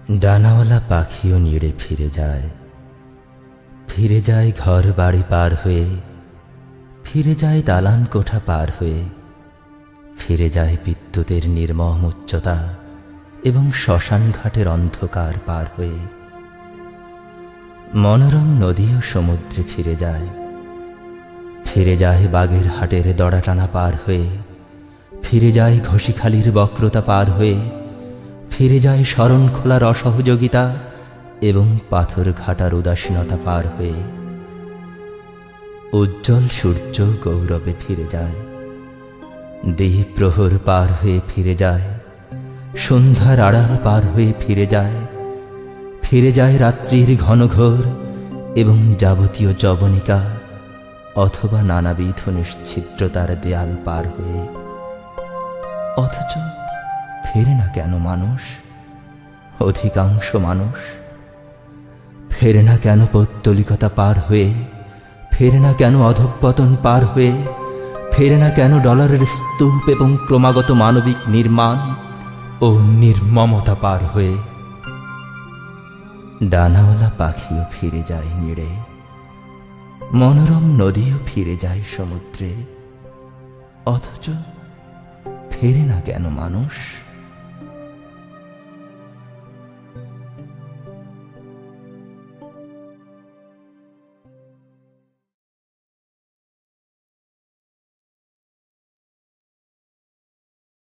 ডানাওয়ালা পাখিও নিড়ে ফিরে যায় ঘর বাড়ি পার হয়ে, ফিরে যায় দালান কোঠা পার হয়ে, ফিরে যায় বিদ্যুতের নির্মম উচ্চতা এবং শ্মশান ঘাটের অন্ধকার পার হয়ে। মনোরম নদীও সমুদ্রে ফিরে যায় বাগের হাটের দড়াটানা পার হয়ে, ফিরে যায় ঘষিখালির বক্রতা পার হয়ে, ফিরে যায় শরণখোলার অসহযোগিতা এবং পাথর ঘাটার উদাসীনতা পার হয়ে। উজ্জ্বল সূর্য গৌরবে ফিরে যায়, দ্বীপ প্রহর পার হয়ে ফিরে যায়, সন্ধ্যার আড়াল পার হয়ে ফিরে যায় রাত্রির ঘনঘোর এবং যাবতীয় জবনিকা অথবা নানাবিধ নিশ্ছিদ্রতার দেয়াল পার হয়ে। অথচ ফেরে না কেন মানুষ, অধিকাংশ মানুষ? ফেরে না কেন পৌত্তলিকতা পার হয়ে, ফেরে না কেন অধঃপতন পার হয়ে, ফেরে না কেন ডলারের স্তূপ এবং ক্রমাগত মানবিক নির্মাণ ও নির্মমতা পার হয়ে? ডানাওয়ালা পাখিও ফিরে যায় নিড়ে, মনোরম নদীও ফিরে যায় সমুদ্রে, অথচ ফেরে না কেন মানুষ?